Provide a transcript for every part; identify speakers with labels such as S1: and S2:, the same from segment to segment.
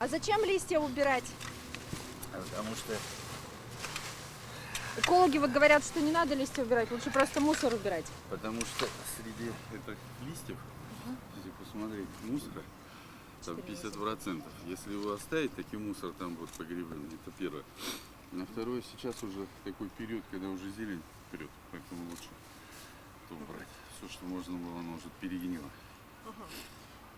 S1: А зачем листья убирать?
S2: Потому что
S1: Экологи вот говорят, что не надо листья убирать, лучше просто мусор убирать.
S2: среди этих листьев, если посмотреть, мусора, там 50%. Если его оставить, таки мусор там будет погребен. Это первое. А второе, сейчас уже такой период, когда уже зелень вперед, поэтому лучше то убрать. Все, что можно было, оно уже перегнило.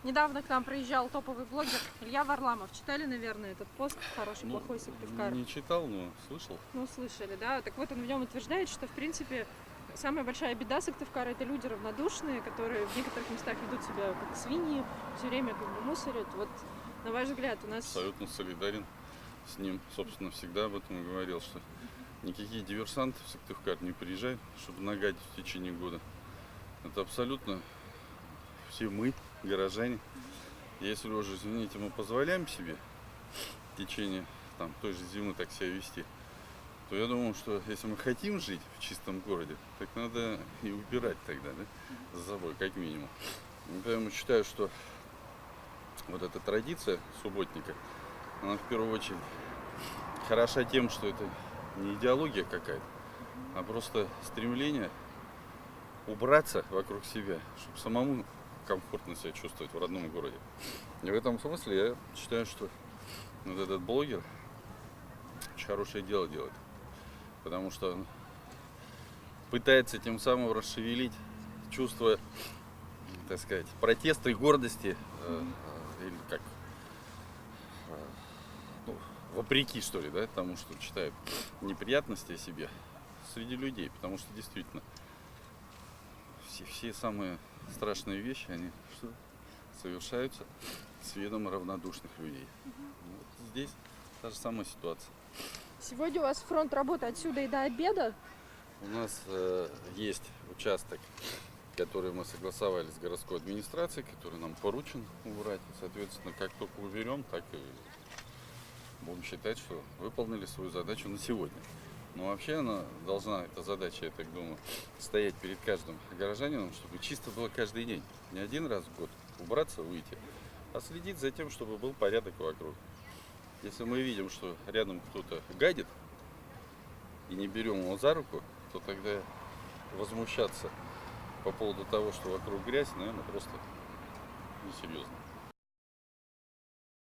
S1: Недавно к нам приезжал топовый блогер Илья Варламов. Читали, наверное, этот пост «Хороший, плохой Сыктывкар»?
S2: Не читал, но слышал.
S1: Ну, слышали, да? Так вот, он в нем утверждает, что, в принципе, самая большая беда Сыктывкара — это люди равнодушные, которые в некоторых местах ведут себя как свиньи, все время как бы мусорят. Вот, на ваш взгляд, у нас...
S2: Абсолютно солидарен с ним. Собственно, всегда об этом и говорил, что никакие диверсанты в Сыктывкар не приезжают, чтобы нагадить в течение года. Это абсолютно все мы, горожане. Если уже, извините, мы позволяем себе в течение той же зимы так себя вести, то я думаю, что если мы хотим жить в чистом городе, так надо и убирать тогда, да, за собой, как минимум. И поэтому считаю, что вот эта традиция субботника, она в первую очередь хороша тем, что это не идеология какая-то, а просто стремление убраться вокруг себя, чтобы самому комфортно себя чувствовать в родном городе. И в этом смысле я считаю, что вот этот блогер очень хорошее дело делает. Потому что он пытается тем самым расшевелить чувство, так сказать, протеста и гордости, или как, вопреки, что ли, да, тому, что читают неприятности о себе среди людей. Потому что действительно все самые страшные вещи, они совершаются с ведома равнодушных людей. Вот здесь та же самая ситуация.
S1: Сегодня у вас фронт работы отсюда и до обеда.
S2: У нас есть участок, который мы согласовали с городской администрацией, который нам поручен убрать. Соответственно, как только уберем, так и будем считать, что выполнили свою задачу на сегодня. Но вообще она должна, эта задача, я так думаю, стоять перед каждым горожанином, чтобы чисто было каждый день. Не один раз в год убраться, выйти, а следить за тем, чтобы был порядок вокруг. Если мы видим, что рядом кто-то гадит, и не берем его за руку, то тогда возмущаться по поводу того, что вокруг грязь, наверное, просто несерьезно.